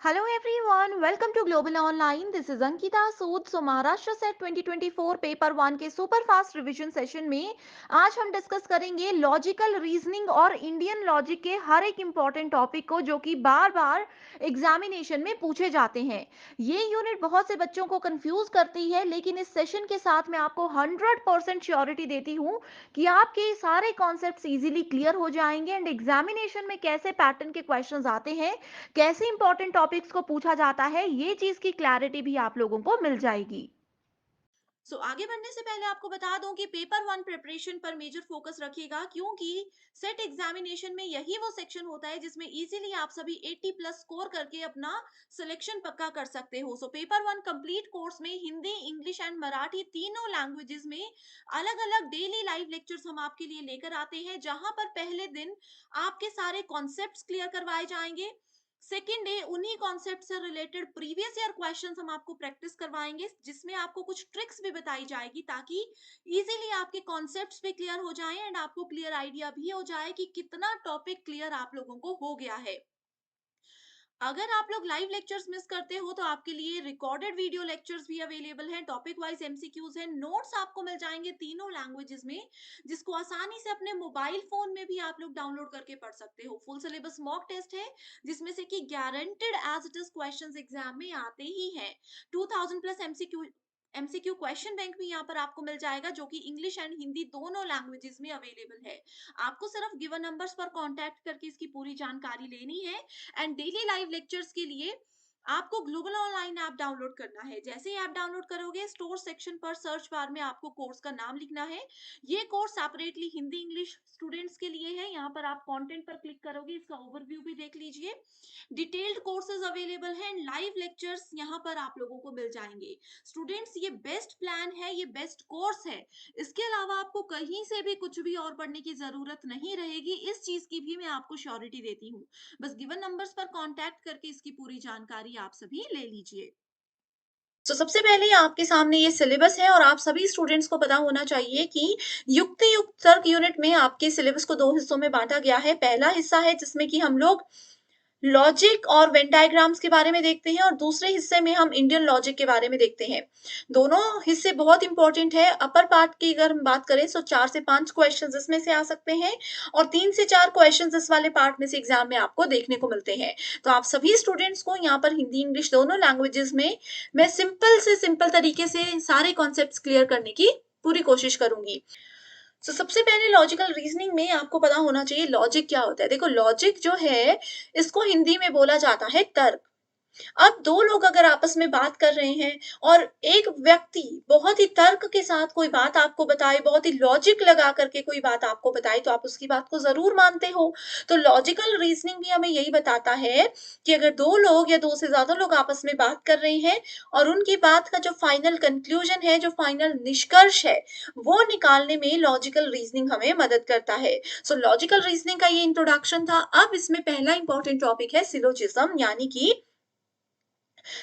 Hello everyone, welcome to Global Online. This is Ankita Sood. So Maharashtra set 2024 paper one के super fast revision session में आज हम discuss करेंगे logical reasoning और Indian logic के हर एक इंपॉर्टेंट टॉपिक को जो कि बार बार एग्जामिनेशन में पूछे जाते हैं। ये यूनिट बहुत से बच्चों को कंफ्यूज करती है, लेकिन इस सेशन के साथ मैं आपको 100% श्योरिटी देती हूँ कि आपके सारे कॉन्सेप्ट्स इजीली क्लियर हो जाएंगे एंड एग्जामिनेशन में कैसे पैटर्न के क्वेश्चंस आते हैं, कैसे इंपॉर्टेंट टॉपिक्स को पूछा जाता है, ये चीज की क्लैरिटी भी आप लोगों को मिल जाएगी। आगे बढ़ने से पहले आपको बता दूं कि पेपर वन प्रिपरेशन पर मेजर फोकस रखिएगा, क्योंकि सेट एग्जामिनेशन में यही वो सेक्शन होता है जिसमें इजीली आप सभी 80 प्लस स्कोर करके अपना सिलेक्शन पक्का कर सकते हो। पेपर वन कंप्लीट कोर्स में हिंदी, इंग्लिश एंड मराठी तीनों लैंग्वेजेस में अलग अलग डेली लाइव लेक्चर्स हम आपके लिए लेकर आते हैं, जहां पर पहले दिन आपके सारे कॉन्सेप्ट्स क्लियर करवाए जाएंगे। सेकेंड डे उन्हीं कॉन्सेप्ट से रिलेटेड प्रीवियस ईयर क्वेश्चंस हम आपको प्रैक्टिस करवाएंगे, जिसमें आपको कुछ ट्रिक्स भी बताई जाएगी ताकि इजीली आपके कॉन्सेप्ट्स भी क्लियर हो जाएं एंड आपको क्लियर आइडिया भी हो जाए कि कितना टॉपिक क्लियर आप लोगों को हो गया है। अगर आप लोग लाइव लेक्चर्स मिस करते हो तो आपके लिए रिकॉर्डेड वीडियो लेक्चर्स भी अवेलेबल हैं, टॉपिक वाइज एमसीक्यूज हैं, नोट्स आपको मिल जाएंगे तीनों लैंग्वेजेस में, जिसको आसानी से अपने मोबाइल फोन में भी आप लोग डाउनलोड करके पढ़ सकते हो। फुल सिलेबस मॉक टेस्ट है, जिसमें से कि guaranteed as it is questions exam में आते ही हैं। 2000 प्लस एमसीक्यू क्वेश्चन बैंक भी यहाँ पर आपको मिल जाएगा, जो कि इंग्लिश एंड हिंदी दोनों लैंग्वेजेस में अवेलेबल है। आपको सिर्फ गिवन नंबर्स पर कांटेक्ट करके इसकी पूरी जानकारी लेनी है। एंड डेली लाइव लेक्चर्स के लिए आपको ग्लोबल ऑनलाइन ऐप डाउनलोड करना है। जैसे ही ऐप डाउनलोड करोगे, स्टोर सेक्शन पर सर्च बार में आपको कोर्स का नाम लिखना है। ये course separately Hindi English students के लिए है। यहाँ पर आप कंटेंट पर क्लिक करोगे, इसका ओवरव्यू भी देख लीजिए। डिटेल्ड कोर्सेज अवेलेबल हैं, लाइव लेक्चर्स यहाँ पर आप लोगों को मिल जाएंगे। स्टूडेंट्स, ये बेस्ट प्लान है, ये बेस्ट कोर्स है। इसके अलावा आपको कहीं से भी कुछ भी और पढ़ने की जरूरत नहीं रहेगी, इस चीज की भी मैं आपको श्योरिटी देती हूँ। बस गिवन नंबर्स पर कांटेक्ट करके इसकी पूरी जानकारी आप सभी ले लीजिए। सबसे पहले आपके सामने ये सिलेबस है और आप सभी स्टूडेंट्स को पता होना चाहिए कि युक्ति युक्त तर्क यूनिट में आपके सिलेबस को दो हिस्सों में बांटा गया है। पहला हिस्सा है जिसमें कि हम लोग लॉजिक और वेन डायग्राम्स के बारे में देखते हैं, और दूसरे हिस्से में हम इंडियन लॉजिक के बारे में देखते हैं। दोनों हिस्से बहुत इंपॉर्टेंट है। अपर पार्ट की अगर हम बात करें तो 4 से 5 क्वेश्चंस इसमें से आ सकते हैं, और 3 से 4 क्वेश्चंस इस वाले पार्ट में से एग्जाम में आपको देखने को मिलते हैं। तो आप सभी स्टूडेंट्स को यहाँ पर हिंदी इंग्लिश दोनों लैंग्वेजेस में मैं सिंपल से सिंपल तरीके से सारे कॉन्सेप्ट्स क्लियर करने की पूरी कोशिश करूंगी। सबसे पहले लॉजिकल रीजनिंग में आपको पता होना चाहिए लॉजिक क्या होता है। देखो, लॉजिक जो है इसको हिंदी में बोला जाता है तर्क। अब दो लोग अगर आपस में बात कर रहे हैं और एक व्यक्ति बहुत ही तर्क के साथ कोई बात आपको बताए, बहुत ही लॉजिक लगा करके कोई बात आपको बताए, तो आप उसकी बात को जरूर मानते हो। तो लॉजिकल रीजनिंग भी हमें यही बताता है कि अगर दो लोग या दो से ज्यादा लोग आपस में बात कर रहे हैं और उनकी बात का जो फाइनल कंक्लूजन है, जो फाइनल निष्कर्ष है, वो निकालने में लॉजिकल रीजनिंग हमें मदद करता है। लॉजिकल रीजनिंग का ये इंट्रोडक्शन था। अब इसमें पहला इंपॉर्टेंट टॉपिक है सिलोजिज्म, यानी कि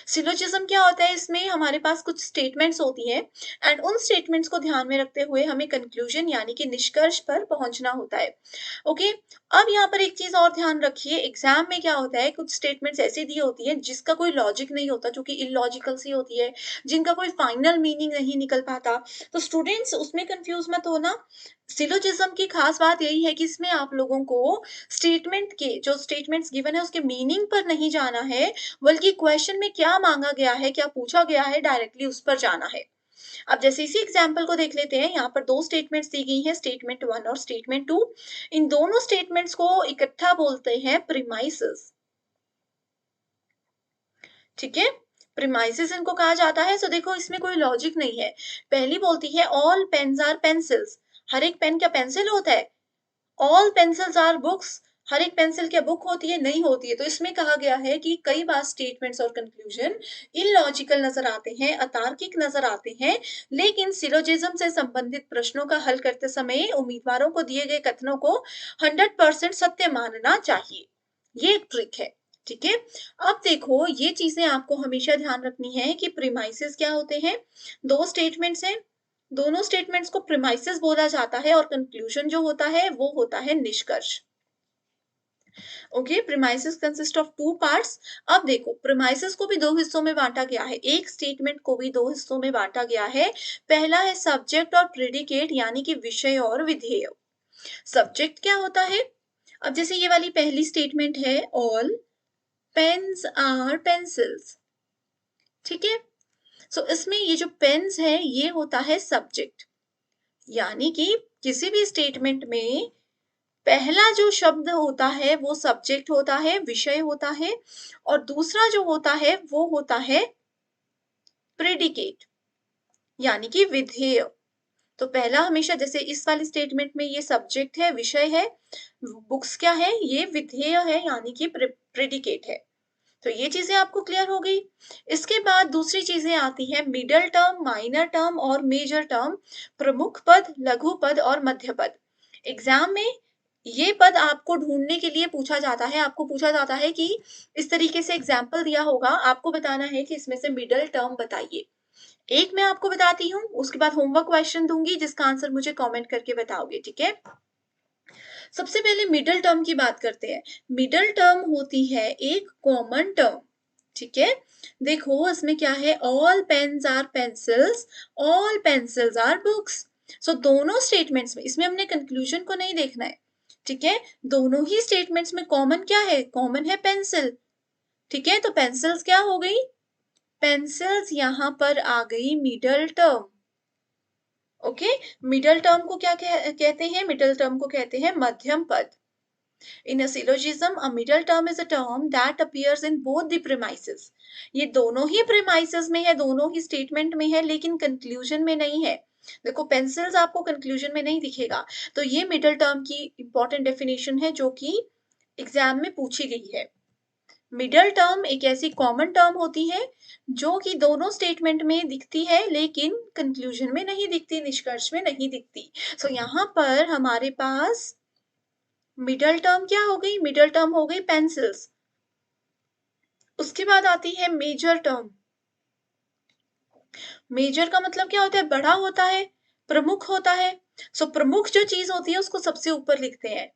सिलोजिज्म क्या होता है। इसमें हमारे पास कुछ स्टेटमेंट्स होती हैं एंड उन स्टेटमेंट्स को ध्यान में रखते हुए हमें कंक्लूजन यानी कि निष्कर्ष पर पहुंचना होता है। ओके, अब यहाँ पर एक चीज और ध्यान रखिए, एग्जाम में क्या होता है, कुछ स्टेटमेंट्स ऐसी दी होती है जिसका कोई लॉजिक नहीं होता, जो कि इलॉजिकल सी होती है, जिनका कोई फाइनल मीनिंग नहीं निकल पाता। तो स्टूडेंट्स उसमें कंफ्यूज मत होना। सिलोजिज्म की खास बात यही है कि इसमें आप लोगों को स्टेटमेंट के जो स्टेटमेंट्स गिवन है उसके मीनिंग पर नहीं जाना है, बल्कि क्वेश्चन में क्या मांगा गया है, क्या पूछा गया है, डायरेक्टली उस पर जाना है। अब जैसे इसी एग्जाम्पल को देख लेते हैं। यहाँ पर दो स्टेटमेंट्स दी गई हैं, स्टेटमेंट वन और स्टेटमेंट टू। इन दोनों स्टेटमेंट्स को इकट्ठा बोलते हैं प्रीमाइसेस। ठीक है, प्रीमाइसेस इनको कहा जाता है। सो देखो, इसमें कोई लॉजिक नहीं है। पहली बोलती है ऑल पेन्स आर पेंसिल्स। हर एक पेन क्या पेंसिल होता है? All pencils are books. हर एक पेंसिल क्या बुक होती है? नहीं होती है। तो इसमें कहा गया है कि कई बार स्टेटमेंट्स और कंक्लूजन इलॉजिकल नजर आते हैं, अतार्किक नजर आते हैं, लेकिन सिलोजिज्म से संबंधित प्रश्नों का हल करते समय उम्मीदवारों को दिए गए कथनों को 100% सत्य मानना चाहिए। ये एक ट्रिक है। ठीक है, अब देखो, ये चीजें आपको हमेशा ध्यान रखनी है कि प्रीमाइसेस क्या होते हैं। दो स्टेटमेंट्स हैं, दोनों स्टेटमेंट्स को प्रीमाइसेस बोला जाता है, और कंक्लूजन जो होता है वो होता है निष्कर्ष। Okay, premises consist of two parts. अब देखो, प्रीमाइसेस को भी दो हिस्सों में बांटा गया है, एक स्टेटमेंट को भी दो हिस्सों में बांटा गया है। पहला है सब्जेक्ट और प्रेडिकेट, यानी कि विषय और विधेय। सब्जेक्ट क्या होता है? अब जैसे ये वाली पहली स्टेटमेंट है, ऑल पेन्स आर पेंसिल्स, ठीक है। सो इसमें ये जो पेन्स है ये होता है सब्जेक्ट, यानी कि किसी भी स्टेटमेंट में पहला जो शब्द होता है वो सब्जेक्ट होता है, विषय होता है, और दूसरा जो होता है वो होता है प्रेडिकेट, यानी कि विधेय। तो पहला हमेशा, जैसे इस वाली स्टेटमेंट में ये सब्जेक्ट है, विषय है, बुक्स क्या है, ये विधेय है, यानी कि प्रेडिकेट है। तो ये चीजें आपको क्लियर हो गई। इसके बाद दूसरी चीजें आती है मिडल टर्म, माइनर टर्म और मेजर टर्म, प्रमुख पद, लघु पद और मध्य पद। एग्जाम में ये पद आपको ढूंढने के लिए पूछा जाता है, आपको पूछा जाता है कि इस तरीके से एग्जाम्पल दिया होगा, आपको बताना है कि इसमें से मिडल टर्म बताइए। एक मैं आपको बताती हूँ, उसके बाद होमवर्क क्वेश्चन दूंगी जिसका आंसर मुझे कमेंट करके बताओगे, ठीक है। सबसे पहले मिडल टर्म की बात करते हैं। मिडल टर्म होती है एक कॉमन टर्म, ठीक है। देखो इसमें क्या है, all pens are pencils, all pencils are books. So दोनों स्टेटमेंट्स में, इसमें हमने कंक्लूजन को नहीं देखना है, ठीक है। दोनों ही स्टेटमेंट्स में कॉमन क्या है, कॉमन है पेंसिल, ठीक है। तो पेंसिल्स क्या हो गई, पेंसिल्स यहां पर आ गई middle term. Okay, middle term को क्या कहते हैं, मिडल टर्म को कहते हैं मध्यम पद। In a syllogism, a middle term is a term that appears in both the premises. ये दोनों ही premises में है, दोनों ही statement में है, लेकिन conclusion में नहीं है। देखो पेंसिल्स आपको कंक्लूजन में नहीं दिखेगा, तो ये मिडल टर्म की इंपॉर्टेंट डेफिनेशन है जो कि एग्जाम में पूछी गई है। मिडल टर्म एक ऐसी कॉमन टर्म होती है जो कि दोनों स्टेटमेंट में दिखती है लेकिन कंक्लूजन में नहीं दिखती, निष्कर्ष में नहीं दिखती। सो यहाँ पर हमारे पास मिडल टर्म क्या हो गई, मिडल टर्म हो गई पेंसिल्स। उसके बाद आती है मेजर टर्म। मेजर का मतलब क्या होता है, बड़ा होता है, प्रमुख होता है। सो प्रमुख जो चीज होती है उसको सबसे ऊपर लिखते हैं,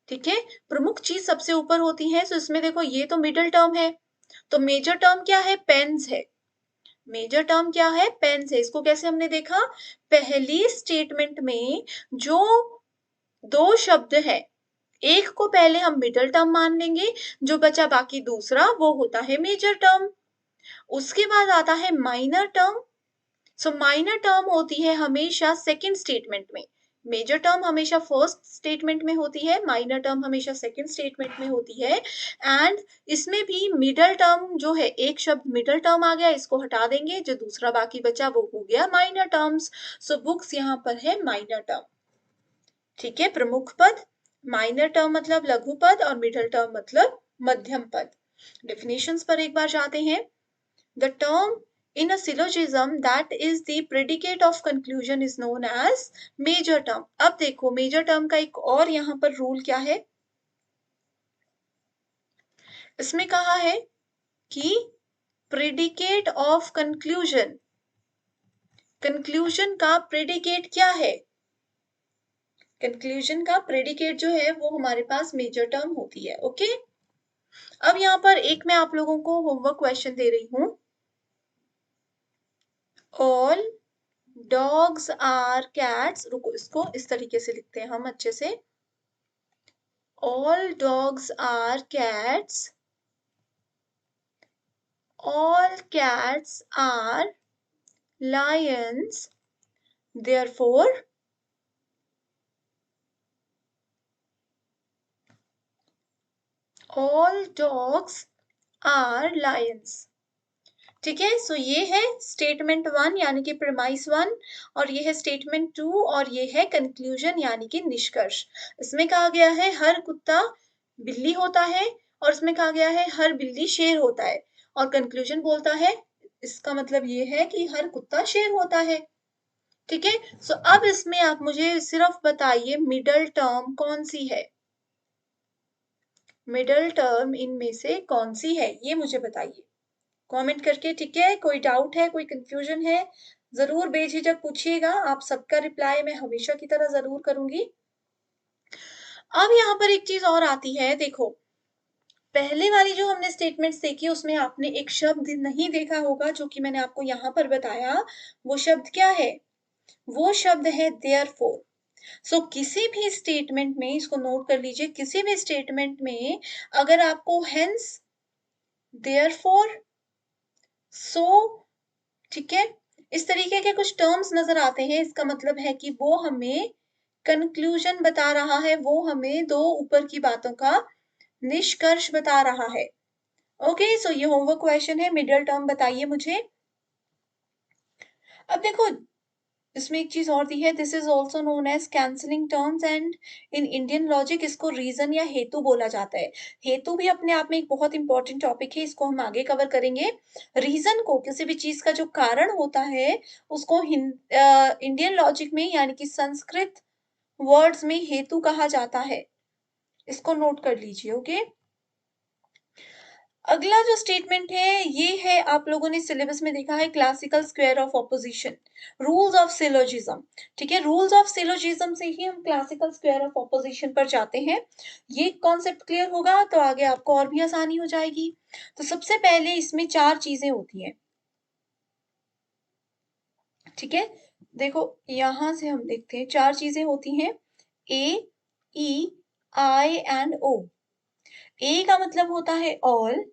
ठीक है। प्रमुख चीज सबसे ऊपर होती है। सो इसमें देखो ये तो मिडल टर्म है, तो मेजर टर्म क्या है, पेन्स है। मेजर टर्म क्या है, पेन्स है। इसको कैसे हमने देखा, पहली स्टेटमेंट में जो दो शब्द है, एक को पहले हम मिडल टर्म मान लेंगे, जो बचा बाकी दूसरा वो होता है मेजर टर्म। उसके बाद आता है माइनर टर्म। सो माइनर टर्म होती है हमेशा सेकंड स्टेटमेंट में, मेजर टर्म हमेशा फर्स्ट स्टेटमेंट में होती है, माइनर टर्म हमेशा सेकंड स्टेटमेंट में होती है। एंड इसमें भी मिडल टर्म जो है, एक शब्द मिडल टर्म आ गया, इसको हटा देंगे, जो दूसरा बाकी बचा वो हो गया माइनर टर्म्स। सो बुक्स यहाँ पर है माइनर टर्म, ठीक है। प्रमुख पद, माइनर टर्म मतलब लघु पद, और मिडल टर्म मतलब मध्यम पद। डेफिनेशंस पर एक बार जाते हैं। The term in a syllogism that is the predicate of conclusion is known as major term। अब देखो मेजर टर्म का एक और यहाँ पर रूल क्या है, इसमें कहा है कि प्रेडिकेट ऑफ कंक्लूजन, कंक्लूजन का प्रेडिकेट क्या है, कंक्लूजन का प्रेडिकेट जो है वो हमारे पास मेजर टर्म होती है। ओके, अब यहाँ पर एक मैं आप लोगों को होमवर्क क्वेश्चन दे रही हूँ। ऑल डॉग्स आर कैट्स, रुको इसको इस तरीके से लिखते हैं हम अच्छे से। All dogs are cats. All cats are lions. Therefore, all dogs are lions। ठीक है। सो ये है स्टेटमेंट वन यानी कि प्रीमाइस वन, और ये है स्टेटमेंट टू, और ये है कंक्लूजन यानी कि निष्कर्ष। इसमें कहा गया है हर कुत्ता बिल्ली होता है, और इसमें कहा गया है हर बिल्ली शेर होता है, और कंक्लूजन बोलता है, इसका मतलब ये है कि हर कुत्ता शेर होता है, ठीक है। सो अब इसमें आप मुझे सिर्फ बताइए मिडल टर्म कौन सी है, मिडल टर्म इनमें से कौन सी है, ये मुझे बताइए कमेंट करके, ठीक है। कोई डाउट है, कोई कंफ्यूजन है, जरूर बेझिझक पूछिएगा, आप सबका रिप्लाई मैं हमेशा की तरह जरूर करूंगी। अब यहाँ पर एक चीज़ और आती है, देखो, पहले वाली जो हमने स्टेटमेंट्स देखी उसमें आपने एक शब्द नहीं देखा होगा जो कि मैंने आपको यहाँ पर बताया, वो शब्द क्या है? वो शब्द है देयरफॉर। सो किसी भी स्टेटमेंट में, इसको नोट कर लीजिए, किसी भी स्टेटमेंट में अगर आपको हेंस, देयरफॉर, सो, ठीक है, इस तरीके के कुछ टर्म्स नजर आते हैं, इसका मतलब है कि वो हमें कंक्लूजन बता रहा है, वो हमें दो ऊपर की बातों का निष्कर्ष बता रहा है। ओके, सो ये होमवर्क क्वेश्चन है, मिडिल टर्म बताइए मुझे। अब देखो, इसमें एक चीज और दी है, this is also known as cancelling terms, and in Indian logic इसको रीजन या हेतु बोला जाता है। हेतु भी अपने आप में एक बहुत इंपॉर्टेंट टॉपिक है, इसको हम आगे कवर करेंगे। रीजन को, किसी भी चीज का जो कारण होता है, उसको इंडियन लॉजिक में यानी कि संस्कृत वर्ड्स में हेतु कहा जाता है। इसको नोट कर लीजिए। ओके, अगला जो स्टेटमेंट है ये है, आप लोगों ने सिलेबस में देखा है, classical square of opposition, rules of syllogism. ठीक है, रूल्स ऑफ सिलोजिज्म से ही हम क्लासिकल स्क्वायर ऑफ ऑपोजिशन पर जाते हैं। ये कॉन्सेप्ट क्लियर होगा तो आगे आपको और भी आसानी हो जाएगी। तो सबसे पहले इसमें चार चीजें होती हैं। ठीक है, देखो यहां से हम देखते हैं, चार चीजें होती हैं, ए, ई, आई एंड ओ। ए का मतलब होता है ऑल,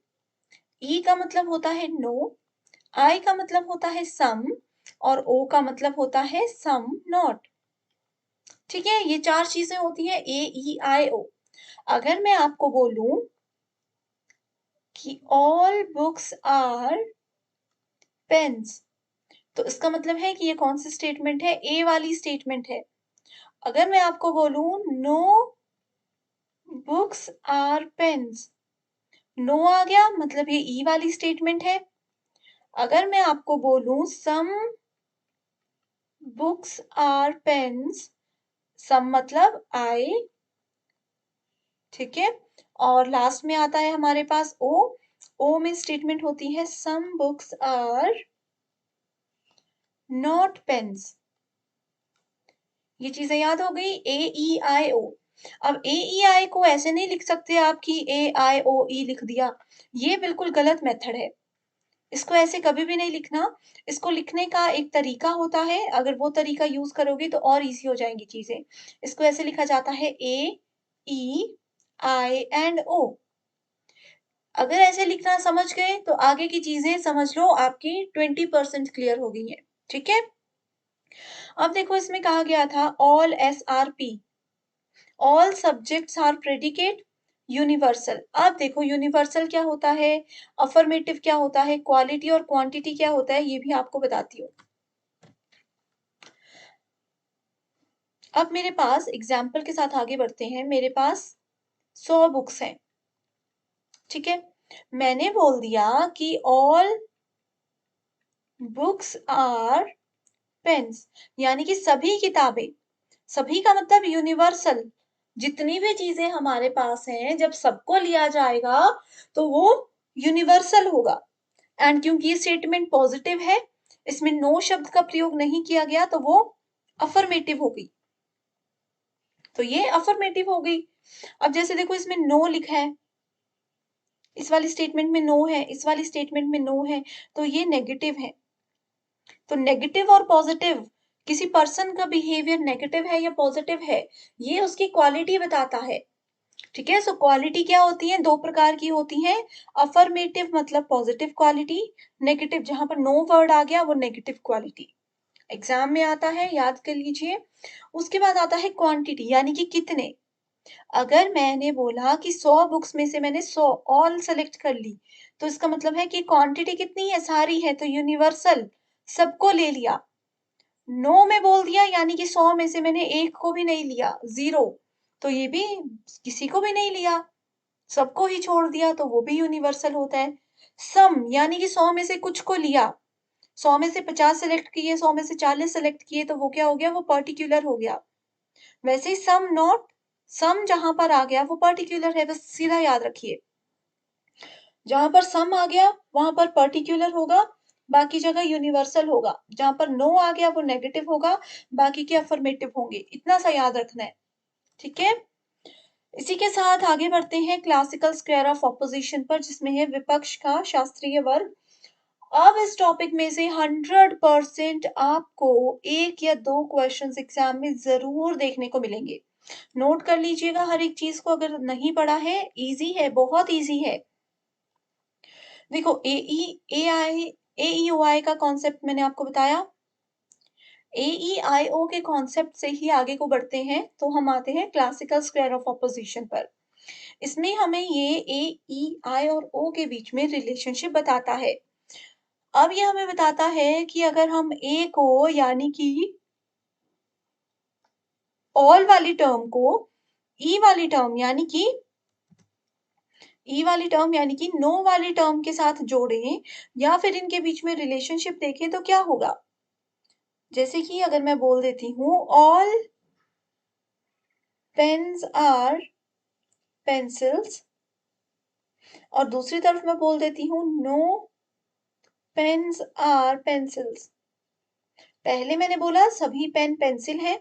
ई का मतलब होता है नो, आई का मतलब होता है सम, और ओ का मतलब होता है सम नॉट। ठीक है, ये चार चीजें होती हैं, ए, ई, आई, ओ। अगर मैं आपको बोलूं कि ऑल बुक्स आर पेन्स, तो इसका मतलब है कि ये कौन सी स्टेटमेंट है? ए वाली स्टेटमेंट है। अगर मैं आपको बोलूं no books are pens, no आ गया, मतलब ये ई वाली स्टेटमेंट है। अगर मैं आपको बोलूं सम बुक्स आर पेन्स, सम मतलब आई, ठीक है, और लास्ट में आता है हमारे पास ओ। ओ में स्टेटमेंट होती है some books are not pens. ये चीजें याद हो गई, ए, ई, आई, ओ। अब ए, ई, आई को ऐसे नहीं लिख सकते आप कि ए, आई, ओ, ई लिख दिया, ये बिल्कुल गलत मेथड है। इसको ऐसे कभी भी नहीं लिखना। इसको लिखने का एक तरीका होता है, अगर वो तरीका यूज करोगे तो और इजी हो जाएंगी चीजें। इसको ऐसे लिखा जाता है ए, ई, आई एंड ओ। अगर ऐसे लिखना समझ गए तो आगे की चीजें समझ लो आपकी 20% क्लियर हो गई है। ठीक है, अब देखो इसमें कहा गया था all S are P, all subjects are predicate universal. अब देखो यूनिवर्सल क्या होता है, अफर्मेटिव क्या होता है, क्वालिटी और क्वांटिटी क्या होता है, ये भी आपको बताती हूँ। अब मेरे पास एग्जाम्पल के साथ आगे बढ़ते हैं, मेरे पास 100 बुक्स हैं। ठीक है, मैंने बोल दिया कि ऑल बुक्स आर पेन्स, यानी कि सभी किताबें, सभी का मतलब यूनिवर्सल, जितनी भी चीजें हमारे पास हैं जब सबको लिया जाएगा तो वो यूनिवर्सल होगा। एंड क्योंकि ये स्टेटमेंट पॉजिटिव है, इसमें नो शब्द का प्रयोग नहीं किया गया, तो वो अफर्मेटिव हो गई। तो ये अफर्मेटिव हो गई। अब जैसे देखो इसमें नो लिखा है, इस वाली स्टेटमेंट में नो है, इस वाली स्टेटमेंट में नो है, तो ये नेगेटिव है। तो नेगेटिव और पॉजिटिव, किसी पर्सन का बिहेवियर नेगेटिव है या पॉजिटिव है, ये उसकी क्वालिटी बताता है। ठीक है, सो क्वालिटी क्या होती है? दो प्रकार की होती है, अफर्मेटिव मतलब पॉजिटिव क्वालिटी, नेगेटिव जहां पर नो वर्ड आ गया वो नेगेटिव क्वालिटी। एग्जाम में आता है, याद कर लीजिए। उसके बाद आता है क्वांटिटी, यानी कि कितने। अगर मैंने बोला कि 100 बुक्स में से मैंने 100 ऑल सेलेक्ट कर ली, तो इसका मतलब है कि क्वांटिटी कितनी है? सारी है, तो यूनिवर्सल, सबको ले लिया। नो में बोल दिया यानी कि 100 में से मैंने एक को भी नहीं लिया, जीरो, तो ये भी किसी को भी नहीं लिया, सबको ही छोड़ दिया, तो वो भी यूनिवर्सल होता है। सम यानी कि 100 में से कुछ को लिया, 100 में से 50 सेलेक्ट किए, 100 में से 40 सेलेक्ट किए, तो वो क्या हो गया? वो पर्टिकुलर हो गया। वैसे ही सम नॉट, सम जहां पर आ गया वो पर्टिकुलर है, बस सीधा याद रखिए। जहां पर सम आ गया वहां पर पर्टिकुलर होगा, बाकी जगह यूनिवर्सल होगा। जहां पर नो आ गया वो नेगेटिव होगा, बाकी के अफर्मेटिव होंगे। इतना सा याद रखना है। ठीक है, इसी के साथ आगे बढ़ते हैं क्लासिकल स्क्वायर ऑफ ऑपोजिशन पर, जिसमें है विपक्ष का शास्त्रीय वर्ग। अब इस टॉपिक में से 100% आपको 1 या 2 क्वेश्चंस एग्जाम में ज़रूर देखने को मिलेंगे। नोट कर लीजिएगा हर एक चीज़ को, अगर नहीं पढ़ा है, ईज़ी है, बहुत ईज़ी है। देखो AEOI का कॉन्सेप्ट मैंने आपको बताया। AEIO के कॉन्सेप्ट से ही आगे को बढ़ते हैं, तो हम आते हैं क्लासिकल स्क्वायर ऑफ ऑपोजिशन पर। इसमें हमें ये AEI और O के बीच में रिलेशनशिप बताता है। अब ये हमें बताता है कि अगर हम A को यानी कि ऑल वाली टर्म को E वाली टर्म यानी कि नो वाली टर्म के साथ जोड़ें या फिर इनके बीच में रिलेशनशिप देखें तो क्या होगा? जैसे कि अगर मैं बोल देती हूँ ऑल पेन्स आर पेंसिल्स और दूसरी तरफ मैं बोल देती हूँ नो पेन्स आर पेंसिल्स। पहले मैंने बोला सभी पेन पेंसिल हैं,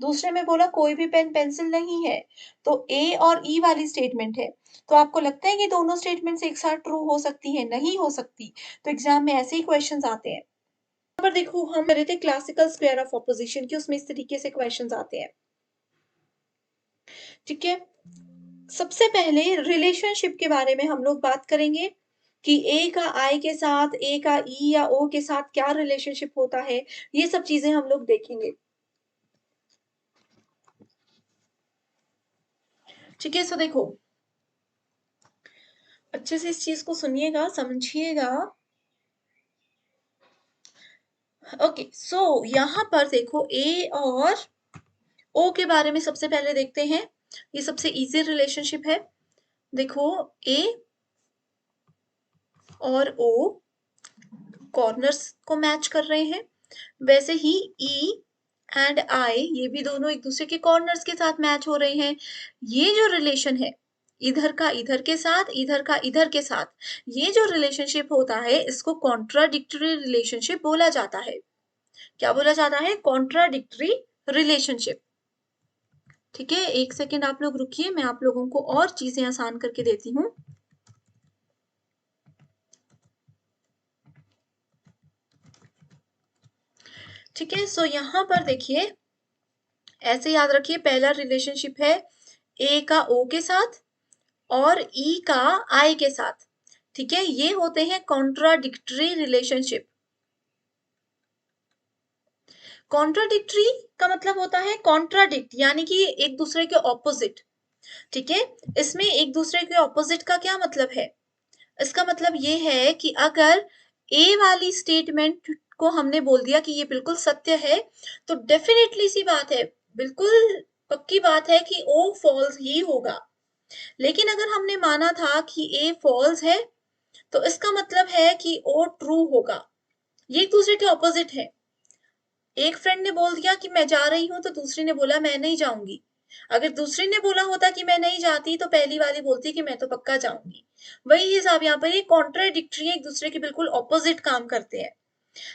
दूसरे में बोला कोई भी पेन पेंसिल नहीं है। तो ए और ई वाली स्टेटमेंट है। तो आपको लगता है कि दोनों स्टेटमेंट्स एक साथ ट्रू हो सकती हैं? नहीं हो सकती। तो एग्जाम में ऐसे ही क्वेश्चंस आते हैं। यहाँ पर देखो हम कर रहे थे क्लासिकल स्क्वायर ऑफ ऑपोजिशन की, उसमें इस तरीके से क्वेश्चंस आते हैं। ठीक है, सबसे पहले रिलेशनशिप के बारे में हम लोग बात करेंगे कि ए का आई के साथ, ए का ई या ओ के साथ क्या रिलेशनशिप होता है, ये सब चीजें हम लोग देखेंगे। ठीक है, सो देखो अच्छे से इस चीज को सुनिएगा, समझिएगा। ओके, सो यहाँ पर देखो ए और ओ के बारे में सबसे पहले देखते हैं। ये सबसे इजी रिलेशनशिप है। देखो ए और ओ कॉर्नर्स को मैच कर रहे हैं, वैसे ही ई एंड आई ये भी दोनों एक दूसरे के कॉर्नर्स के साथ मैच हो रहे हैं। ये जो रिलेशन है इधर का इधर के साथ, इधर का इधर के साथ, ये जो रिलेशनशिप होता है इसको कॉन्ट्राडिक्टरी रिलेशनशिप बोला जाता है। क्या बोला जाता है? Contradictory relationship. ठीक है, एक सेकेंड आप लोग रुकिए, मैं आप लोगों को और चीजें आसान करके देती हूँ। ठीक है, सो यहाँ पर देखिए, ऐसे याद रखिए, पहला रिलेशनशिप है ए का ओ के साथ और ई का आई के साथ। ठीक है, ये होते हैं कॉन्ट्राडिक्टरी रिलेशनशिप। कॉन्ट्राडिक्टरी का मतलब होता है कॉन्ट्राडिक्ट यानी कि एक दूसरे के ऑपोजिट। ठीक है, इसमें एक दूसरे के ऑपोजिट का क्या मतलब है? इसका मतलब ये है कि अगर ए वाली स्टेटमेंट को हमने बोल दिया कि ये बिल्कुल सत्य है, तो डेफिनेटली सी बात है, बिल्कुल पक्की बात है कि ओ फॉल्स ही होगा। लेकिन अगर हमने माना था कि ए फॉल्स है, तो इसका मतलब है कि ओ ट्रू होगा। ये एक दूसरे के ऑपोजिट है। एक फ्रेंड ने बोल दिया कि मैं जा रही हूँ, तो दूसरी ने बोला मैं नहीं जाऊंगी। अगर दूसरी ने बोला होता कि मैं नहीं जाती, तो पहली वाली बोलती कि मैं तो पक्का जाऊंगी। वही हिसाब यहाँ पर, ये कॉन्ट्राडिक्टरी एक दूसरे के बिल्कुल ऑपोजिट काम करते हैं।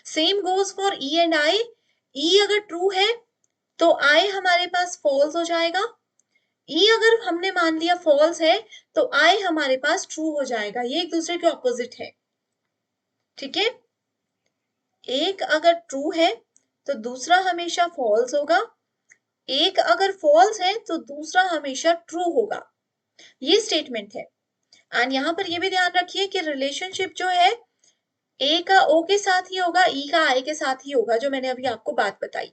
Same goes for E and I. E अगर ट्रू है तो आई हमारे पास फॉल्स हो जाएगा। ई अगर हमने मान लिया फॉल्स है, तो आई हमारे पास ट्रू हो जाएगा। ये एक दूसरे के ऑपोजिट है। ठीक है, एक अगर ट्रू है तो दूसरा हमेशा फॉल्स होगा, एक अगर फॉल्स है तो दूसरा हमेशा ट्रू होगा। ये स्टेटमेंट है। एंड यहाँ पर ये भी ध्यान रखिए कि रिलेशनशिप जो है ए का ओ के साथ ही होगा, ई का आई के साथ ही होगा, जो मैंने अभी आपको बात बताई।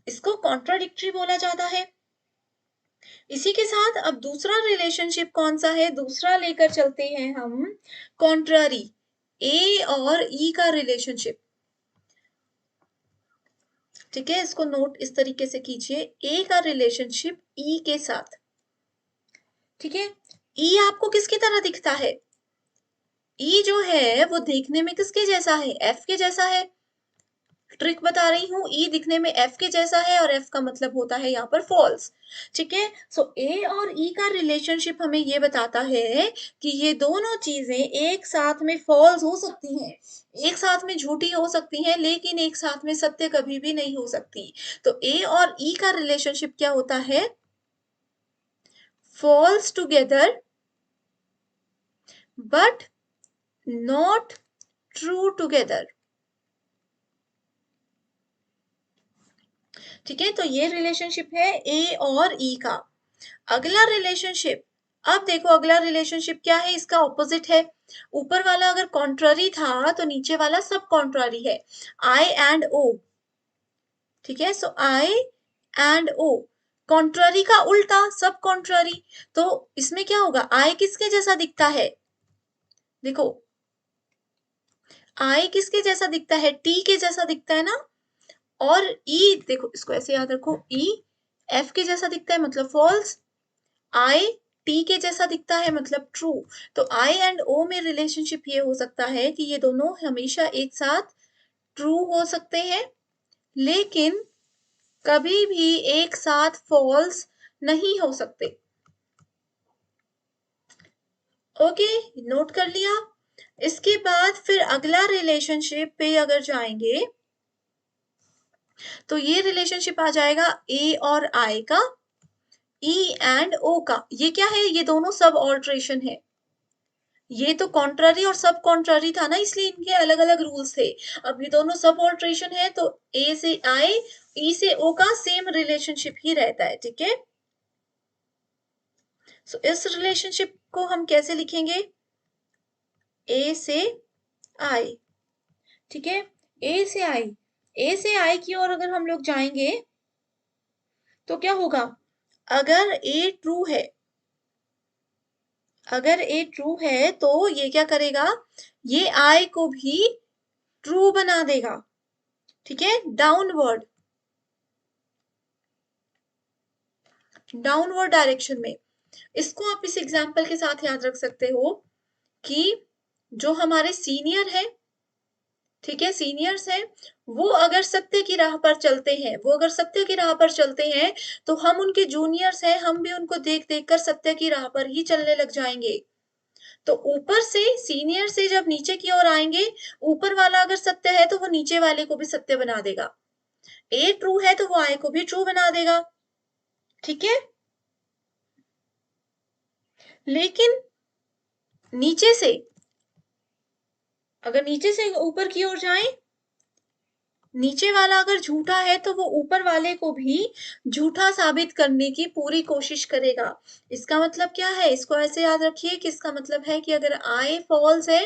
इसको कॉन्ट्राडिक्टरी बोला जाता है। इसी के साथ अब दूसरा रिलेशनशिप कौन सा है? दूसरा लेकर चलते हैं हम कॉन्ट्रारी, ए और ई का रिलेशनशिप। ठीक है, इसको नोट इस तरीके से कीजिए, ए का रिलेशनशिप ई के साथ। ठीक है, ई आपको किसकी तरह दिखता है? ई जो है वो देखने में किसके जैसा है? एफ के जैसा है। ट्रिक बता रही हूँ, ई दिखने में एफ के जैसा है और एफ का मतलब होता है यहाँ पर फॉल्स। ठीक है, सो ए और ई का रिलेशनशिप हमें ये बताता है कि ये दोनों चीजें एक साथ में फॉल्स हो सकती हैं, एक साथ में झूठी हो सकती हैं, लेकिन एक साथ में सत्य कभी भी नहीं हो सकती। तो ए और ई का रिलेशनशिप क्या होता है? falls together but not true together। ठीक है, तो ये रिलेशनशिप है ए और ई का। अगला रिलेशनशिप, अब देखो अगला रिलेशनशिप क्या है, इसका ऑपोजिट है। ऊपर वाला अगर कॉन्ट्ररी था तो नीचे वाला सब कॉन्ट्ररी है, आई एंड ओ। ठीक है, सो आई एंड ओ, कॉन्ट्ररी का उल्टा सब कॉन्ट्ररी। तो इसमें क्या होगा, आई किसके जैसा दिखता है, देखो आई किसके जैसा दिखता है, टी के जैसा दिखता है ना। और ई देखो, इसको ऐसे याद रखो, ई एफ के जैसा दिखता है मतलब फॉल्स, आई टी के जैसा दिखता है मतलब ट्रू। तो आई एंड ओ में रिलेशनशिप ये हो सकता है कि ये दोनों हमेशा एक साथ ट्रू हो सकते हैं, लेकिन कभी भी एक साथ फॉल्स नहीं हो सकते। ओके, नोट कर लिया। इसके बाद फिर अगला रिलेशनशिप पे अगर जाएंगे तो ये रिलेशनशिप आ जाएगा ए और आई का, ई एंड ओ का। ये क्या है, ये दोनों सब ऑल्ट्रेशन है। ये तो कॉन्ट्ररी और सब कॉन्ट्ररी था ना, इसलिए इनके अलग अलग रूल्स थे। अब ये दोनों सब ऑल्ट्रेशन है तो ए से आई, ई से ओ का सेम रिलेशनशिप ही रहता है। ठीक है, सो इस रिलेशनशिप को हम कैसे लिखेंगे, ए से आई। ठीक है, ए से आई, ए से आई की ओर अगर हम लोग जाएंगे तो क्या होगा, अगर ए ट्रू है, अगर ए ट्रू है तो ये क्या करेगा, ये आई को भी ट्रू बना देगा। ठीक है, डाउनवर्ड, डाउनवर्ड डायरेक्शन में। इसको आप इस एग्जाम्पल के साथ याद रख सकते हो कि जो हमारे सीनियर है, ठीक है, सीनियर्स हैं, वो अगर सत्य की राह पर चलते हैं, वो अगर सत्य की राह पर चलते हैं तो हम उनके जूनियर्स हैं, हम भी उनको देख देख कर सत्य की राह पर ही चलने लग जाएंगे। तो ऊपर से सीनियर से जब नीचे की ओर आएंगे, ऊपर वाला अगर सत्य है तो वो नीचे वाले को भी सत्य बना देगा, ए ट्रू है तो वो आई को भी ट्रू बना देगा। ठीक है, लेकिन नीचे से, अगर नीचे से ऊपर की ओर जाएं, नीचे वाला अगर झूठा है तो वो ऊपर वाले को भी झूठा साबित करने की पूरी कोशिश करेगा। इसका मतलब क्या है, इसको ऐसे याद रखिए कि इसका मतलब है कि अगर आई फॉल्स है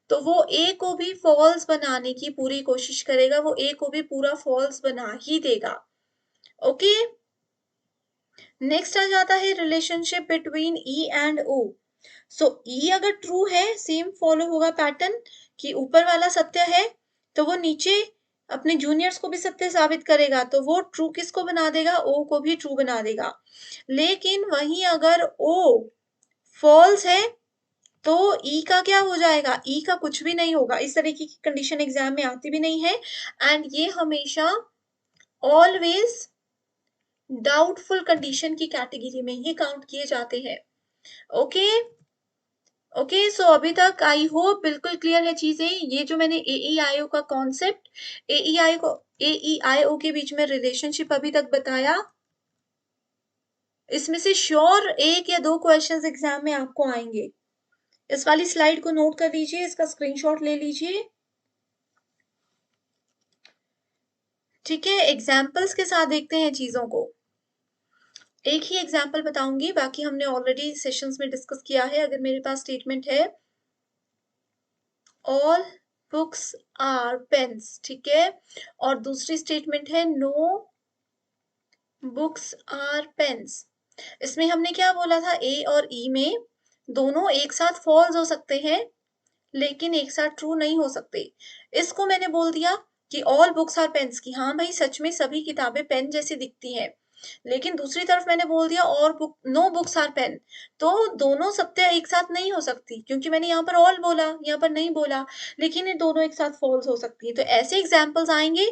तो वो ए को भी फॉल्स बनाने की पूरी कोशिश करेगा, वो ए को भी पूरा फॉल्स बना ही देगा। ओके, नेक्स्ट आ जाता है रिलेशनशिप बिटवीन ई एंड ओ। सो ई अगर ट्रू है, सेम फॉलो होगा पैटर्न कि ऊपर वाला सत्य है तो वो नीचे अपने जूनियर्स को भी सत्य साबित करेगा, तो वो ट्रू किसको बना देगा, ओ को भी ट्रू बना देगा। लेकिन वहीं अगर ओ फॉल्स है तो ई का क्या हो जाएगा, ई का कुछ भी नहीं होगा। इस तरीके की कंडीशन एग्जाम में आती भी नहीं है, एंड ये हमेशा ऑलवेज डाउटफुल कंडीशन की कैटेगरी में ही काउंट किए जाते हैं। ओके, ओके, सो अभी तक आई होप बिल्कुल क्लियर है चीजें। ये जो मैंने AEIO का कॉन्सेप्ट, AEIO के बीच में रिलेशनशिप अभी तक बताया, इसमें से श्योर एक या दो क्वेश्चंस एग्जाम में आपको आएंगे। इस वाली स्लाइड को नोट कर लीजिए, इसका स्क्रीनशॉट ले लीजिए। ठीक है, एग्जाम्पल्स के साथ देखते हैं चीजों को। एक ही एग्जाम्पल बताऊंगी, बाकी हमने ऑलरेडी सेशंस में डिस्कस किया है। अगर मेरे पास स्टेटमेंट है ऑल बुक्स आर पेन्स, ठीक है, और दूसरी स्टेटमेंट है नो बुक्स आर पेन्स। इसमें हमने क्या बोला था, ए और ई में दोनों एक साथ फॉल्स हो सकते हैं लेकिन एक साथ ट्रू नहीं हो सकते। इसको मैंने बोल दिया कि ऑल बुक्स आर पेन्स की, हाँ भाई सच में सभी किताबें पेन जैसी दिखती हैं, लेकिन दूसरी तरफ मैंने बोल दिया और book no books are pen, तो दोनों सत्य एक साथ नहीं हो सकती, क्योंकि मैंने यहाँ पर ऑल बोला, यहाँ पर नहीं बोला, लेकिन ये दोनों एक साथ फॉल्स हो सकती है। तो ऐसे एग्जाम्पल्स आएंगे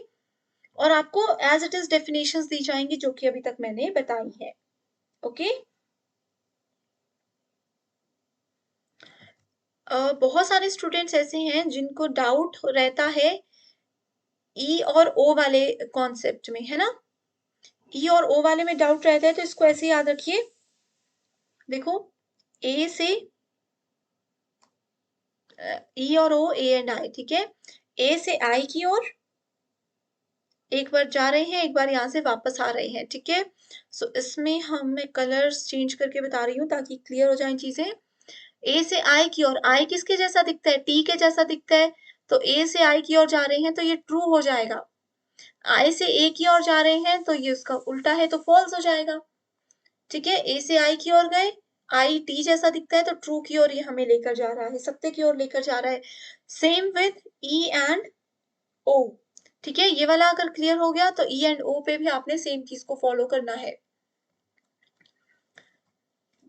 और आपको एज इट इज डेफिनेशंस दी जाएंगी जो कि अभी तक मैंने बताई है। ओके, बहुत सारे स्टूडेंट्स ऐसे हैं जिनको डाउट रहता है ई और ओ वाले कॉन्सेप्ट में, है ना, ई और ओ वाले में डाउट रहता है, तो इसको ऐसे याद रखिए देखो ए से ई और ओ, ए एंड आई, ठीक है। ए से आई की ओर एक बार जा रहे हैं, एक बार यहाँ से वापस आ रहे हैं, ठीक है। सो इसमें हम मैं कलर्स चेंज करके बता रही हूँ ताकि क्लियर हो जाए चीजें। ए से आई की ओर, आई किसके जैसा दिखता है, टी के जैसा दिखता है, तो ए से आई की ओर जा रहे हैं तो ये ट्रू हो जाएगा। आई से ए की ओर जा रहे हैं तो ये उसका उल्टा है तो फॉल्स हो जाएगा, ठीक है। ए से आई की ओर गए, आई टी जैसा दिखता है तो ट्रू की ओर ये हमें लेकर जा रहा है, सत्य की ओर लेकर जा रहा है। सेम विथ ई एंड ओ, ठीक है। ये वाला अगर क्लियर हो गया तो ई एंड ओ पे भी आपने सेम चीज को फॉलो करना है।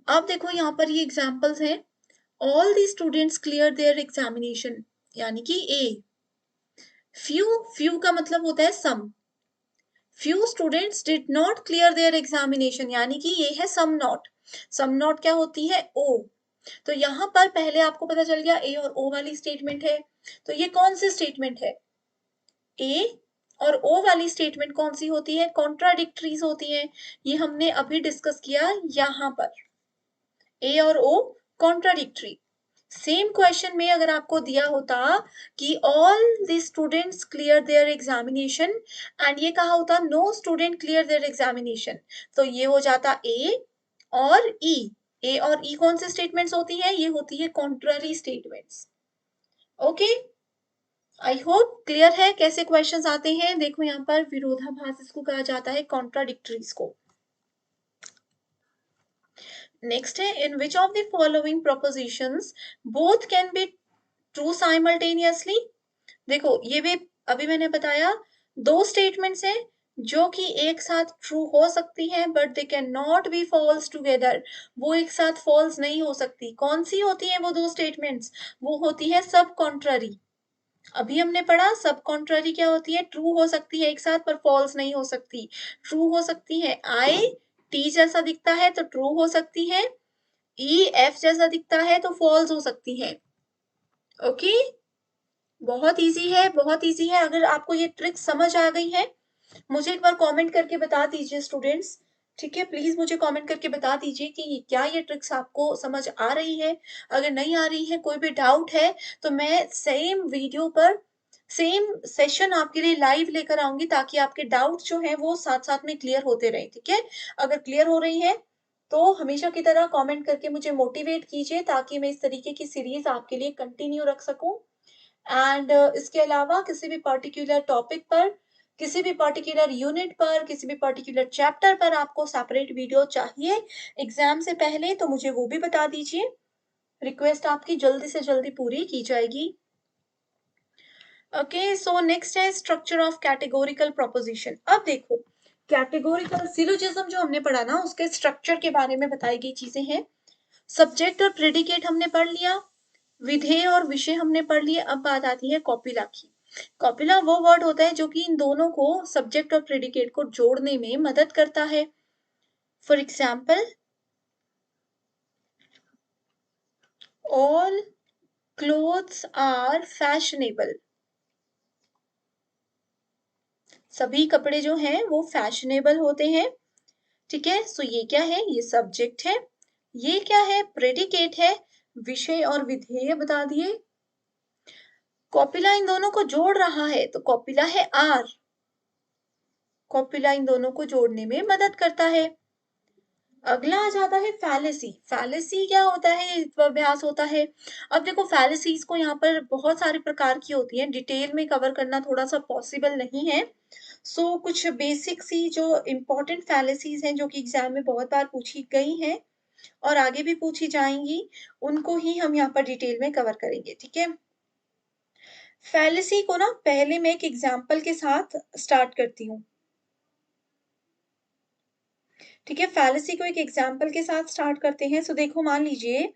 अब देखो यहाँ पर ये एग्जांपल्स हैं। All the students clear their examination, यानी कि ए। फ्यू, फ्यू का मतलब होता है some. Few students did not clear their examination, यानी कि ये है सम नॉट। सम नॉट क्या होती है, ओ। तो यहाँ पर पहले आपको पता चल गया ए और ओ वाली स्टेटमेंट है, तो ये कौन सी स्टेटमेंट है, ए और ओ वाली स्टेटमेंट कौन सी होती है, कॉन्ट्राडिक्टरीज होती है। ये हमने अभी डिस्कस किया यहाँ पर, ए और ओ कॉन्ट्राडिक्टरी। सेम क्वेश्चन में अगर आपको दिया होता कि all the students clear their examination and ये कहा होता no student clear their examination, तो ये हो जाता ए और ई। ए और ई कौन सी स्टेटमेंट्स होती है, ये होती है contrary statements. Okay, I hope clear है कैसे क्वेश्चंस आते हैं। देखो यहाँ पर विरोधाभास इसको कहा जाता है, कॉन्ट्राडिक्टरीज को। नेक्स्ट है, in which of the following propositions both can be true simultaneously. देखो ये भी अभी मैंने बताया, दो स्टेटमेंट्स हैं जो कि एक साथ ट्रू हो सकती हैं but they can not be false together, वो एक साथ फॉल्स नहीं हो सकती। कौन सी होती है वो दो स्टेटमेंट्स, वो होती है सब कॉन्ट्ररी। अभी हमने पढ़ा सब कॉन्ट्ररी क्या होती है, ट्रू हो सकती है एक साथ पर फॉल्स नहीं हो सकती। ट्रू हो सकती है आई टी जैसा दिखता है तो ट्रू हो सकती है, ई एफ जैसा दिखता है तो फॉल्स हो सकती है। ओके, बहुत इजी है, बहुत इजी है। अगर आपको ये ट्रिक समझ आ गई है मुझे एक बार कमेंट करके बता दीजिए स्टूडेंट्स, ठीक है। प्लीज मुझे कमेंट करके बता दीजिए कि क्या ये ट्रिक्स आपको समझ आ रही है। अगर नहीं आ रही है, कोई भी डाउट है, तो मैं सेम वीडियो पर सेम सेशन आपके लिए लाइव लेकर आऊंगी ताकि आपके डाउट जो है वो साथ साथ में क्लियर होते रहे, ठीक है। अगर क्लियर हो रही है तो हमेशा की तरह कमेंट करके मुझे मोटिवेट कीजिए ताकि मैं इस तरीके की सीरीज आपके लिए कंटिन्यू रख सकूं। एंड इसके अलावा किसी भी पर्टिकुलर टॉपिक पर, किसी भी पर्टिकुलर यूनिट पर, किसी भी पर्टिकुलर चैप्टर पर आपको सेपरेट वीडियो चाहिए एग्जाम से पहले तो मुझे वो भी बता दीजिए, रिक्वेस्ट आपकी जल्दी से जल्दी पूरी की जाएगी। ओके, सो नेक्स्ट है स्ट्रक्चर ऑफ कैटेगोरिकल प्रोपोजिशन। अब देखो कैटेगोरिकल सिलोजिज्म जो हमने पढ़ा ना उसके स्ट्रक्चर के बारे में बताई गई चीजें हैं। सब्जेक्ट और प्रेडिकेट हमने पढ़ लिया, विधेय और विषय हमने पढ़ लिए। अब बात आती है कॉपिला की। कॉपिला वो वर्ड होता है जो कि इन दोनों को सब्जेक्ट और प्रेडिकेट को जोड़ने में मदद करता है। For example, all clothes are fashionable, सभी कपड़े जो हैं वो फैशनेबल होते हैं, ठीक है। सो ये क्या है, ये सब्जेक्ट है, ये क्या है, प्रेडिकेट है, विषय और विधेय बता दिए। कॉपिला इन दोनों को जोड़ रहा है तो कॉपिला है आर, कॉपिला इन दोनों को जोड़ने में मदद करता है। अगला आ जाता है फैलेसी। फैलेसी क्या होता है, ये अभ्यास होता है। अब देखो फैलेसीज को यहाँ पर बहुत सारे प्रकार की होती है, डिटेल में कवर करना थोड़ा सा पॉसिबल नहीं है। सो कुछ बेसिक सी जो इम्पोर्टेंट फैलेसीज हैं जो कि एग्जाम में बहुत बार पूछी गई हैं और आगे भी पूछी जाएंगी, उनको ही हम यहाँ पर डिटेल में कवर करेंगे, ठीक है। फैलेसी को ना पहले मैं एक एग्जाम्पल के साथ स्टार्ट करती हूँ, ठीक है। फैलेसी को एक एग्जाम्पल के साथ स्टार्ट करते हैं। सो देखो मान लीजिए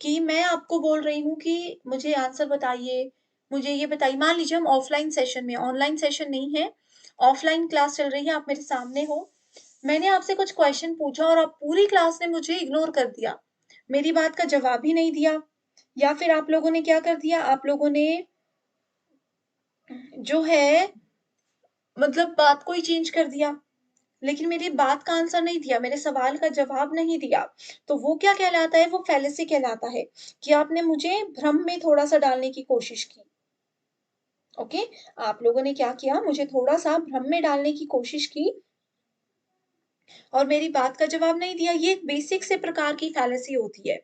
कि मैं आपको बोल रही हूँ कि मुझे आंसर बताइए, मुझे ये बताइए। मान लीजिए हम ऑफलाइन सेशन में, ऑनलाइन सेशन नहीं है, ऑफलाइन क्लास चल रही है, आप मेरे सामने हो, मैंने आपसे कुछ क्वेश्चन पूछा और आप पूरी क्लास ने मुझे इग्नोर कर दिया, मेरी बात का जवाब ही नहीं दिया, या फिर आप लोगों ने क्या कर दिया, आप लोगों ने जो है मतलब बात को ही चेंज कर दिया, लेकिन मेरी बात का आंसर नहीं दिया, मेरे सवाल का जवाब नहीं दिया, तो वो क्या कहलाता है? वो फैलेसी कहलाता है कि आपने मुझे भ्रम में थोड़ा-सा डालने की कोशिश की। ओके? आप लोगों ने क्या किया? मुझे थोड़ा-सा भ्रम में डालने की कोशिश की और मेरी बात का जवाब नहीं दिया। ये एक बेसिक से प्रकार की फैलेसी होती है।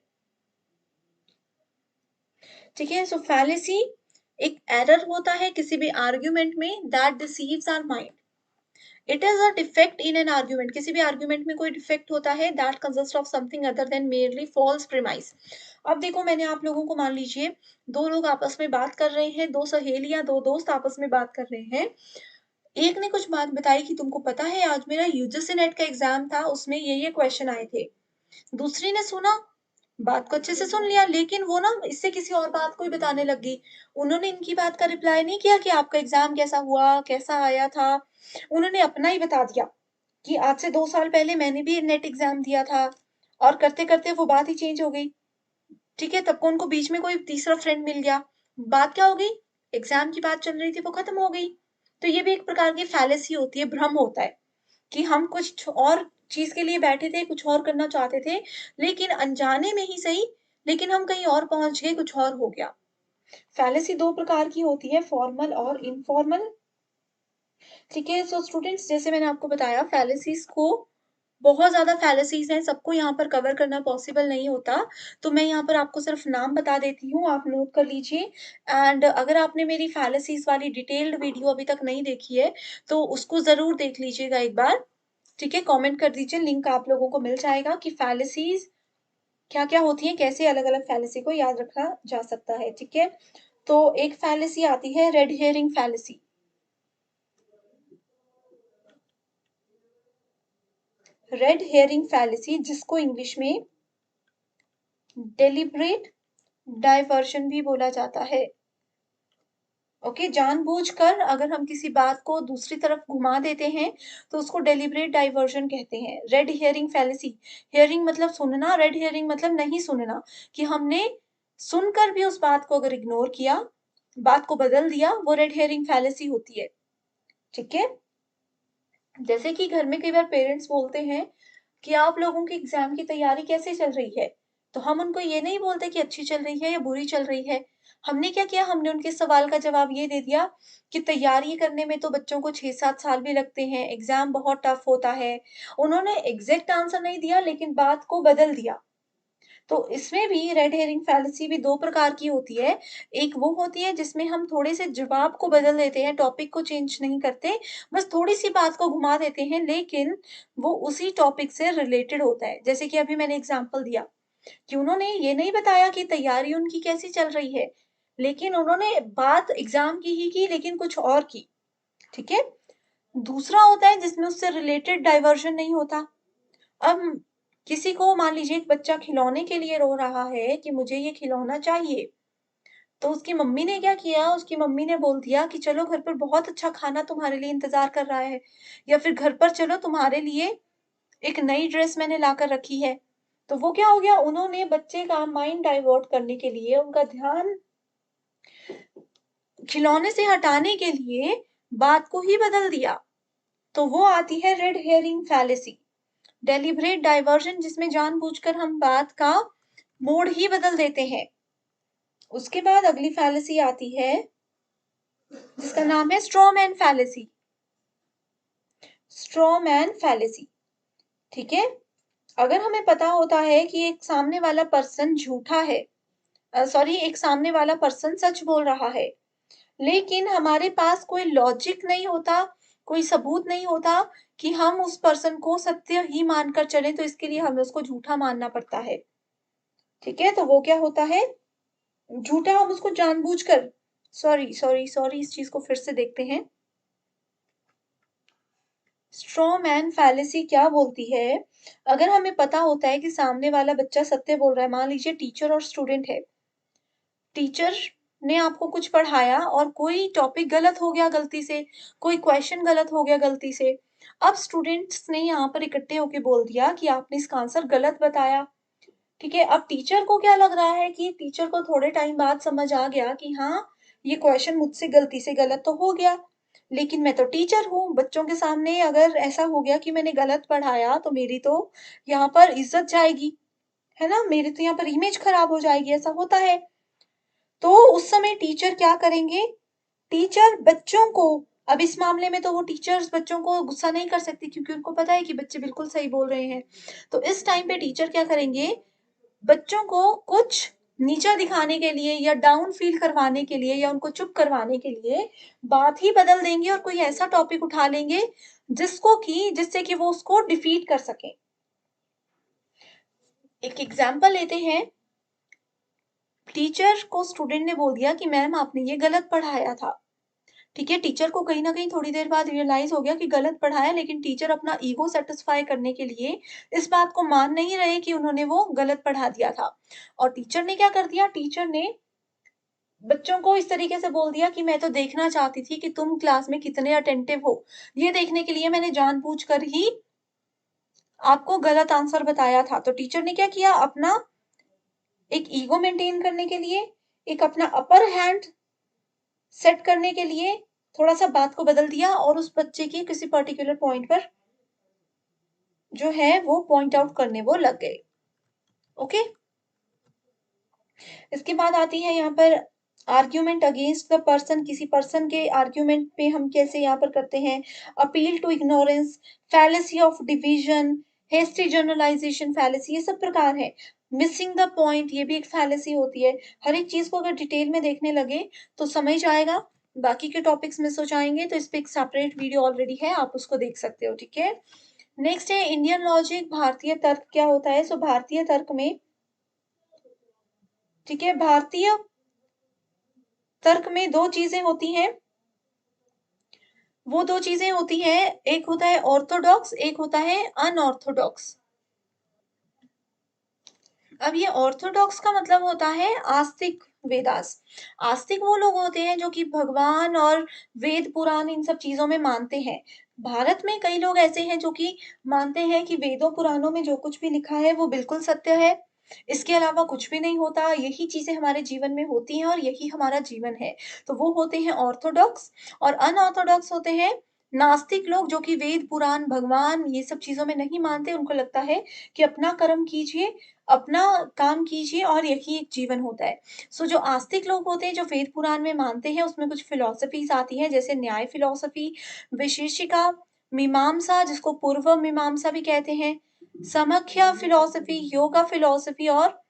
ठीक है? सो फैलेसी एक एरर होता है किसी भी आर्गुमेंट में that deceives our mind. It is a defect in an argument. किसी भी आर्गुमेंट में कोई डिफेक्ट होता है that consist of something other than merely false premise. अब देखो, मैंने आप लोगों को, मान लीजिए, दो लोग आपस में बात कर रहे हैं, दो सहेलियां, दो दोस्त आपस में बात कर रहे हैं। एक ने कुछ बात बताई कि तुमको पता है आज मेरा यूजीसी नेट का एग्जाम था, उसमें ये क्वेश्चन आए थे। दूसरी ने सुना, बात को अच्छे से सुन लिया, लेकिन वो ना इससे किसी और बात को ही बताने लग गई। उन्होंने इनकी बात का रिप्लाई नहीं किया कि आपका एग्जाम कैसा हुआ, कैसा आया था। उन्होंने अपना ही बता दिया कि आज से 2 साल पहले मैंने भी नेट एग्जाम दिया था, और करते-करते वो बात ही चेंज हो गई। ठीक है? तब को उनको बीच में कोई तीसरा फ्रेंड मिल गया। बात क्या हो गई? एग्जाम की बात चल रही थी, वो खत्म हो गई। तो ये भी एक प्रकार की फैलेसी होती है, भ्रम होता है कि हम कुछ और चीज़ के लिए बैठे थे, कुछ और करना चाहते थे, लेकिन अनजाने में ही सही, लेकिन हम कहीं और पहुँच गए, कुछ और हो गया। फैलेसी 2 प्रकार की होती है, फॉर्मल और इनफॉर्मल। ठीक है? सो स्टूडेंट्स, जैसे मैंने आपको बताया, फैलेसीज़ को बहुत ज़्यादा फैलेसीज़ हैं, सबको यहाँ पर कवर करना पॉसिबल नहीं होता। तो मैं यहाँ पर आपको सिर्फ़ नाम बता देती हूँ, आप नोट कर लीजिए। एंड अगर आपने मेरी फैलेसीज़ वाली डिटेल्ड वीडियो अभी तक नहीं देखी है, तो उसको ज़रूर देख लीजिएगा एक बार। ठीक है? कमेंट कर दीजिए, लिंक आप लोगों को मिल जाएगा कि फैलेसीज़ क्या-क्या होती हैं, कैसे अलग-अलग फैलेसी को याद रखा जा सकता है। ठीक है? तो एक फैलेसी आती है red hearing fallacy. Red hearing fallacy, जिसको इंग्लिश में डेलिब्रेट डाइवर्शन भी बोला जाता है। ओके? जानबूझकर अगर हम किसी बात को दूसरी तरफ घुमा देते हैं, तो उसको डेलिब्रेट डाइवर्जन कहते हैं। रेड हियरिंग फैलेसी, हियरिंग मतलब सुनना, रेड हियरिंग मतलब नहीं सुनना, कि हमने सुनकर भी उस बात को अगर इग्नोर किया, बात को बदल दिया, वो रेड हियरिंग फैलेसी होती है। ठीक है? जैसे कि घर में कई बार पेरेंट्स बोलते हैं कि आप लोगों की एग्जाम की तैयारी कैसे चल रही है? तो हम उनको ये नहीं बोलते कि अच्छी चल रही है या बुरी चल रही है। हमने क्या किया? हमने उनके सवाल का जवाब ये दे दिया कि तैयारी करने में तो बच्चों को 6-7 साल भी लगते हैं, एग्जाम बहुत टफ होता है। उन्होंने एग्जैक्ट आंसर नहीं दिया, लेकिन बात को बदल दिया। तो इसमें भी रेड हेरिंग फैलेसी भी 2 प्रकार की होती है। एक वो होती है जिसमें हम थोड़े से जवाब को बदल देते हैं, टॉपिक को चेंज नहीं करते, बस थोड़ी-सी बात को घुमा देते हैं, लेकिन वो उसी टॉपिक से रिलेटेड होता है। जैसे कि अभी मैंने एग्ज़ाम्पल दिया कि उन्होंने ये नहीं बताया कि तैयारी उनकी कैसी चल रही है, लेकिन उन्होंने बात एग्ज़ाम की ही की, लेकिन कुछ और की। ठीक है? दूसरा होता है जिसमें उससे रिलेटेड डाइवर्जन नहीं होता। अब किसी को, मान लीजिए, एक बच्चा खिलौने के लिए रो रहा है कि मुझे ये खिलौना चाहिए, तो उसकी मम्मी ने क्या किया? उसकी मम्मी ने बोल दिया कि चलो, घर पर बहुत अच्छा खाना तुम्हारे लिए इंतज़ार कर रहा है, या फिर घर पर चलो, तुम्हारे लिए एक नई ड्रेस मैंने लाकर रखी है। तो वो क्या हो गया? उन्होंने बच्चे का माइंड डाइवर्ट करने के लिए, उनका ध्यान खिलौने से हटाने के लिए बात को ही बदल दिया। तो वो आती है red hearing fallacy, deliberate diversion, जिसमें जानबूझकर हम बात का मोड़ ही बदल देते हैं। उसके बाद अगली फैलेसी आती है जिसका नाम है straw man fallacy. Straw man fallacy, ठीक है? अगर हमें पता होता है कि एक सामने वाला पर्सन झूठा है, सॉरी, एक सामने वाला पर्सन सच बोल रहा है, लेकिन हमारे पास कोई लॉजिक नहीं होता, कोई सबूत नहीं होता कि हम उस पर्सन को सत्य ही मानकर चलें, तो इसके लिए हमें उसको झूठा मानना पड़ता है। ठीक है? तो वो क्या होता है? झूठा हम उसको जानबूझकर, सॉरी, सॉरी, सॉरी, इस चीज़ को फिर से देखते हैं। स्ट्रॉ मैन फैलेसी क्या बोलती है? अगर हमें पता होता है कि सामने वाला बच्चा सत्य बोल रहा है, मान लीजिए टीचर और स्टूडेंट है। टीचर ने आपको कुछ पढ़ाया और कोई टॉपिक गलत हो गया गलती से, कोई क्वेश्चन गलत हो गया गलती से। अब स्टूडेंट्स ने यहाँ पर इकट्ठे होके बोल दिया कि आपने इसका आंसर गलत बताया। ठीक है? अब टीचर को क्या लग रहा है कि टीचर को थोड़े टाइम बाद समझ आ गया कि हाँ, ये क्वेश्चन मुझसे गलती से गलत तो हो गया। लेकिन मैं तो टीचर हूँ, बच्चों के सामने अगर ऐसा हो गया कि मैंने गलत पढ़ाया तो मेरी तो यहाँ पर इज़्ज़त जाएगी, है ना? मेरी तो यहाँ पर इमेज खराब हो जाएगी, ऐसा होता है। तो उस समय टीचर क्या करेंगे? टीचर बच्चों को, अब इस मामले में तो वो टीचर्स बच्चों को गुस्सा नहीं कर सकती क्योंकि उनको पता है कि बच्चे बिल्कुल सही बोल रहे हैं। तो इस टाइम पे टीचर क्या करेंगे? बच्चों को कुछ नीचा दिखाने के लिए या डाउन फ़ील करवाने के लिए या उनको चुप करवाने के लिए बात ही बदल देंगे और कोई ऐसा टॉपिक उठा लेंगे जिससे कि वो उसको डिफीट कर सकें। एक एग्ज़ाम्पल लेते हैं, टीचर को स्टूडेंट ने बोल दिया कि मैम आपने ये गलत पढ़ाया था। ठीक है, टीचर को कहीं न कहीं थोड़ी देर बाद रियलाइज़ हो गया कि गलत पढ़ाया, लेकिन टीचर अपना ईगो सैटिस्फाई करने के लिए इस बात को मान नहीं रहे कि उन्होंने वो गलत पढ़ा दिया था। और टीचर ने क्या कर दिया, टीचर ने बच्चों को इस तरीके से बोल दिया कि मैं तो देखना चाहती थी कि तुम क्लास में कितने अटेंटिव हो। ये देखने के लिए मैंने जानबूझकर ही आपको गलत आंसर बताया था। तो टीचर ने क्या किया, अपना एक ईगो मेंटेन करने के लिए, एक अपना अपर हैंड सेट करने के लिए थोड़ा-सा बात को बदल दिया और उस बच्चे के किसी पर्टिकुलर पॉइंट पर जो है वो पॉइंट आउट करने वो लग गए। ओके? इसके बाद आती है यहाँ पर आर्ग्यूमेंट अगेंस्ट द पर्सन, किसी पर्सन के आर्ग्यूमेंट पे हम कैसे यहाँ पर करते हैं, appeal to ignorance, fallacy of division, hasty generalization fallacy, ये सब प्रकार है। मिसिंग द पॉइंट, ये भी एक फैलेसी होती है। हर एक चीज को अगर डिटेल में देखने लगे तो समझ आएगा, बाकी के टॉपिक्स मिस हो जाएंगे, तो इस पे एक सेपरेट वीडियो ऑलरेडी है, आप उसको देख सकते हो। ठीक है, नेक्स्ट है इंडियन लॉजिक, भारतीय तर्क क्या होता है। सो भारतीय तर्क में, ठीक है, भारतीय तर्क में 2 चीज़ें होती हैं, वो 2 चीज़ें होती हैं, एक होता है ऑर्थोडॉक्स, एक होता है अनऑर्थोडॉक्स। अब ये ऑर्थोडॉक्स का मतलब होता है आस्तिक वेदास। आस्तिक वो लोग होते हैं जो कि भगवान और वेद पुराण इन सब चीज़ों में मानते हैं। भारत में कई लोग ऐसे हैं जो कि मानते हैं कि वेदों पुराणों में जो कुछ भी लिखा है वो बिल्कुल सत्य है। इसके अलावा कुछ भी नहीं होता, यही चीज़ें हमारे जीवन में होती हैं और यही हमारा जीवन है। तो वो होते हैं ऑर्थोडॉक्स, और अनऑर्थोडॉक्स होते हैं नास्तिक लोग जो कि वेद, पुराण, भगवान ये सब चीज़ों में नहीं मानते। उनको लगता है कि अपना कर्म कीजिए, अपना काम कीजिए और यही एक जीवन होता है। सो जो आस्तिक लोग होते हैं, जो वेद पुराण में मानते हैं, उसमें कुछ फिलॉसफीज़ आती हैं, जैसे न्याय फिलॉसफी, विशेषिका, मीमांसा जिसको पूर्व मीमांसा भी कहते हैं, समख्या फिलॉसफी, योगा फिलॉसफी और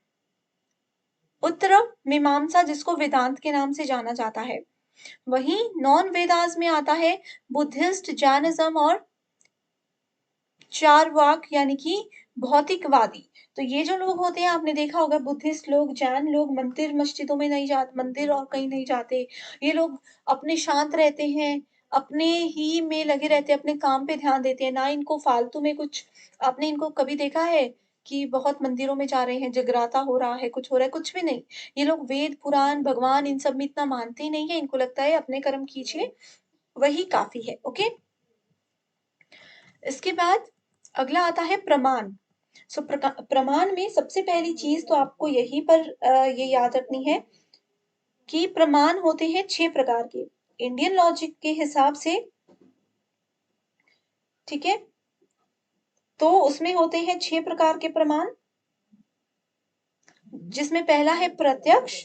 उत्तर मीमांसा जिसको वेदांत के नाम से जाना जाता है। वहीं नॉन वेदास में आता है बुद्धिस्ट, जैनिज़्म और चारवाक यानी कि भौतिकवादी। तो ये जो लोग होते हैं, आपने देखा होगा, बुद्धिस्ट लोग, जैन लोग मंदिर मस्जिदों में नहीं जाते, मंदिर और कहीं नहीं जाते। ये लोग अपने शांत रहते हैं, अपने ही में लगे रहते हैं, अपने काम पे ध्यान देते हैं, ना इनको फालतू में कुछ। आपने इनको कभी देखा है कि बहुत मंदिरों में जा रहे हैं, जगराता हो रहा है, कुछ हो रहा है? कुछ भी नहीं। ये लोग वेद, पुराण, भगवान इन सब में इतना मानते ही नहीं है। इनको लगता है अपने कर्म कीजिए, वही काफ़ी है। ओके? इसके बाद अगला आता है प्रमाण। प्रमाण में सबसे पहली चीज तो आपको यहीं पर ये याद रखनी है कि प्रमाण होते हैं 6 प्रकार के इंडियन लॉजिक के हिसाब से। ठीक है, तो उसमें होते हैं 6 प्रकार के प्रमाण, जिसमें पहला है प्रत्यक्ष।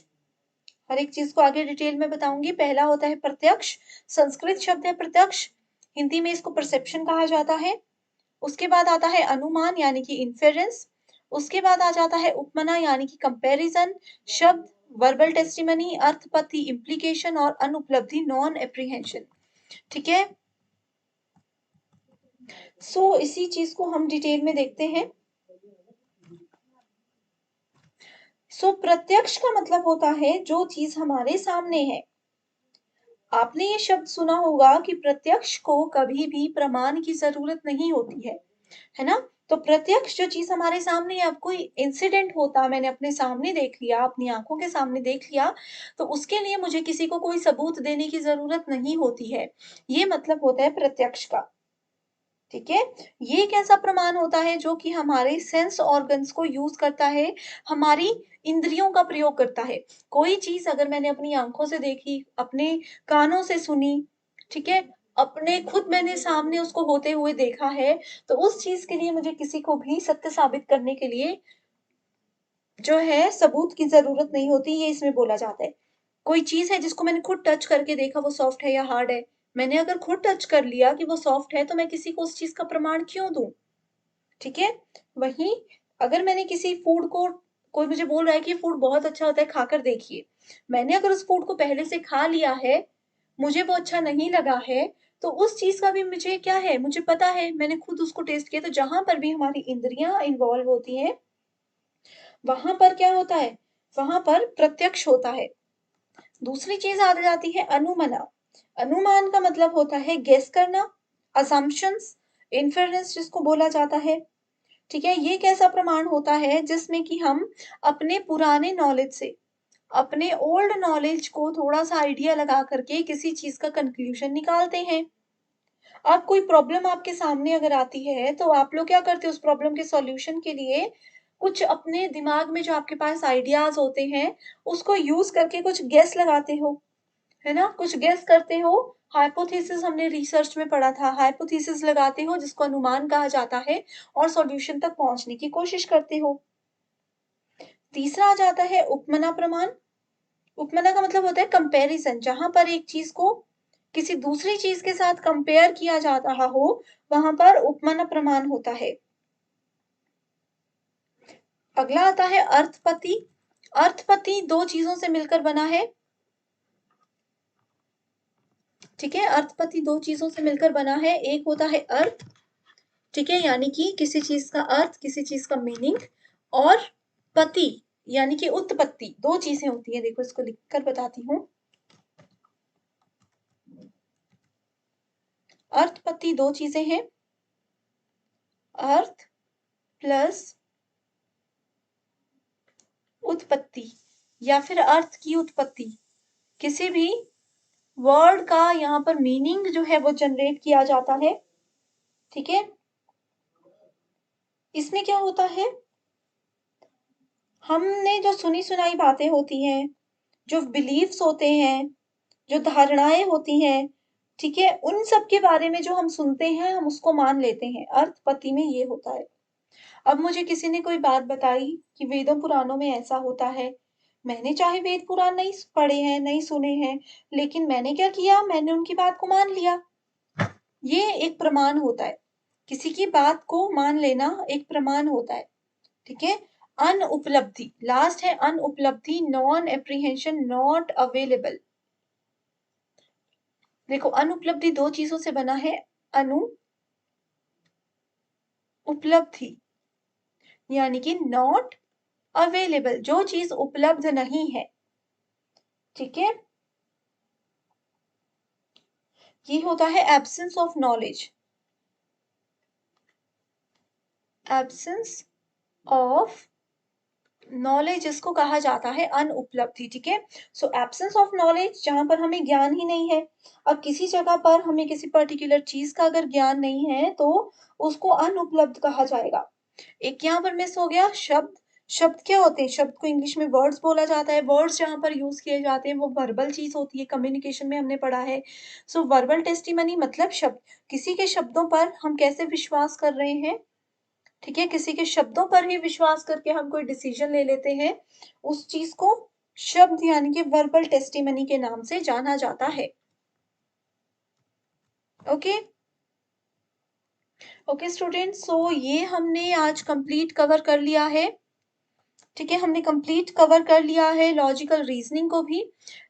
हर एक चीज को आगे डिटेल में बताऊंगी। पहला होता है प्रत्यक्ष, संस्कृत शब्द है प्रत्यक्ष, हिंदी में इसको परसेप्शन कहा जाता है। उसके बाद आता है अनुमान यानी कि इन्फेरेंस। उसके बाद आ जाता है उपमना यानी कि कंपैरिजन, शब्द वर्बल टेस्टिमनी, अर्थपत्ति इम्प्लीकेशन और अनुपलब्धि नॉन एप्रीहेंशन। ठीक है, सो इसी चीज को हम डिटेल में देखते हैं। सो प्रत्यक्ष का मतलब होता है जो चीज हमारे सामने है। आपने ये शब्द सुना होगा कि प्रत्यक्ष को कभी भी प्रमाण की जरूरत नहीं होती है ना? तो प्रत्यक्ष जो चीज हमारे सामने है, अब कोई इंसिडेंट होता, मैंने अपने सामने देख लिया, अपनी आंखों के सामने देख लिया, तो उसके लिए मुझे किसी को कोई सबूत देने की जरूरत नहीं होती है। ये मतलब होता है प्रत्यक्ष का। ठीक है, ये एक ऐसा प्रमाण होता है जो कि हमारे सेंस ऑर्गन्स को यूज करता है, हमारी इंद्रियों का प्रयोग करता है। कोई चीज अगर मैंने अपनी आंखों से देखी, अपने कानों से सुनी, ठीक है? अपने खुद मैंने सामने उसको होते हुए देखा है, तो उस चीज़ के लिए मुझे किसी को भी सत्य साबित करने के लिए जो है सबूत की ज़रूरत नहीं होती, ये इसमें बोला जाता है। कोई चीज़ है जिसको मैंने खुद टच करके देखा वो सॉफ्ट है या हार्ड है। मैंने अगर खुद टच कर लिया कि वो सॉफ्ट है, तो मैं किसी को उस चीज़ का प्रमाण क्यों दूँ? ठीक है? वहीं अगर मैंने किसी फूड को कोई मुझे बोल रहा है कि ये फूड बहुत अच्छा होता है, खाकर देखिए। मैंने अगर उस फूड को पहले से खा लिया है, मुझे वो अच्छा नहीं लगा है, तो उस चीज़ का भी मुझे क्या है, मुझे पता है, मैंने खुद उसको टेस्ट किया। तो जहाँ पर भी हमारी इंद्रियाँ इन्वॉल्व होती हैं, वहाँ पर क्या होता है? वहाँ पर प्रत्यक्ष होता है। दूसरी चीज़ आ जाती है अनुमना। अनुमान का मतलब होता है गेस करना, असम्पशन्स, इन्फेरेंस जिसको बोला जाता है। ठीक है? ये एक ऐसा प्रमाण होता है जिसमें कि हम अपने पुराने नॉलेज से, अपने ओल्ड नॉलेज को थोड़ा-सा आइडिया लगा करके किसी चीज़ का कन्क्लूज़न निकालते हैं। अब कोई प्रॉब्लम आपके सामने अगर आती है, तो आप लोग क्या करते हो उस प्रॉब्लम के सॉल्यूशन के लिए कुछ अपने दिमाग में जो आपके पास आइडियाज़ होते हैं, उसको यूज़ करके कुछ गेस लगाते हो, है ना? कुछ गेस करते हो, हाइपोथेसिस हमने रिसर्च में पढ़ा था, हाइपोथेसिस लगाते हो जिसको अनुमान कहा जाता है और सॉल्यूशन तक पहुँचने की कोशिश करते हो। तीसरा आ जाता है उपमना प्रमाण। उपमना का मतलब होता है कंपैरिज़न, जहाँ पर एक चीज़ को किसी दूसरी चीज़ के साथ कंपेयर किया जा रहा हो, वहाँ पर उपमना प्रमाण होता है। अगला आता है अर्थपति। अर्थपति 2 चीज़ों से मिलकर बना है। ठीक है? अर्थपति 2 चीज़ों से मिलकर बना है। एक होता है अर्थ, ठीक है? यानी कि किसी चीज़ का अर्थ, किसी चीज़ का मीनिंग, और पति यानी कि उत्पत्ति, 2 चीज़ें होती हैं। देखो इसको लिख कर बताती हूँ। अर्थपति 2 चीज़ें हैं, अर्थ प्लस उत्पत्ति या फिर अर्थ की उत्पत्ति। किसी भी वर्ड का यहाँ पर मीनिंग जो है वो जनरेट किया जाता है, ठीक है? इसमें क्या होता है, हमने जो सुनी-सुनाई बातें होती हैं, जो बिलीफ्स होते हैं, जो धारणाएँ होती हैं, ठीक है? उन सब के बारे में जो हम सुनते हैं, हम उसको मान लेते हैं। अर्थपति में ये होता है। अब मुझे किसी ने कोई बात बताई कि वेदों पुराणों में ऐसा होता है। मैंने चाहे वेद पुराण नहीं पढ़े हैं, नहीं सुने हैं, लेकिन मैंने क्या किया, मैंने उनकी बात को मान लिया। ये एक प्रमाण होता है। किसी की बात को मान लेना एक प्रमाण होता है, ठीक है? अनुपलब्धि, लास्ट है अनुपलब्धि, नॉन एप्रीहेंशन, नॉट अवेलेबल। देखो अनुपलब्धि 2 चीज़ों से बना है, अनु उपलब्धि यानी कि नॉट अवेलेबल, जो चीज़ उपलब्ध नहीं है, ठीक है? ये होता है absence of knowledge, absence of knowledge इसको कहा जाता है अनुपलब्धि, ठीक है? सो एब्सेंस ऑफ नॉलेज जहाँ पर हमें ज्ञान ही नहीं है। अब किसी जगह पर हमें किसी पर्टिकुलर चीज़ का अगर ज्ञान नहीं है, तो उसको अनुपलब्ध कहा जाएगा। एक यहाँ पर मिस हो गया शब्द। शब्द क्या होते हैं? शब्द को इंग्लिश में वर्ड्स बोला जाता है। वर्ड्स जहाँ पर यूज़ किए जाते हैं, वो वर्बल चीज़ होती है, कम्युनिकेशन में हमने पढ़ा है। सो वर्बल टेस्टिमनी मतलब शब्द। किसी के शब्दों पर हम कैसे विश्वास कर रहे हैं, ठीक है? किसी के शब्दों पर ही विश्वास करके हम कोई डिसीजन ले लेते हैं, उस चीज़ को शब्द यानी कि वर्बल टेस्टिमनी के नाम से जाना जाता है। ओके? ओके स्टूडेंट्स, सो ये हमने आज कंप्लीट कवर कर लिया है। ठीक है, हमने कंप्लीट कवर कर लिया है लॉजिकल रीजनिंग को भी।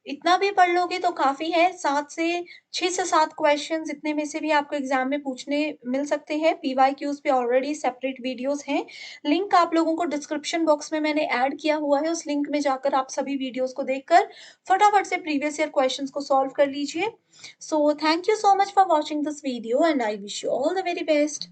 इतना भी पढ़ लोगे तो काफ़ी है, 6 से 7 क्वेश्चंस इतने में से भी आपको एग्ज़ाम में पूछने मिल सकते हैं। पीवाईक्यूज़ पे ऑलरेडी सेपरेट वीडियोज़ हैं। लिंक आप लोगों को डिस्क्रिप्शन बॉक्स में मैंने ऐड किया हुआ है, उस लिंक में जाकर आप सभी वीडियोज़ को देखकर फटाफट से प्रीवियस ईयर क्वेश्चंस को सॉल्व कर लीजिए। So thank you so much for watching this video and I wish you all the very best.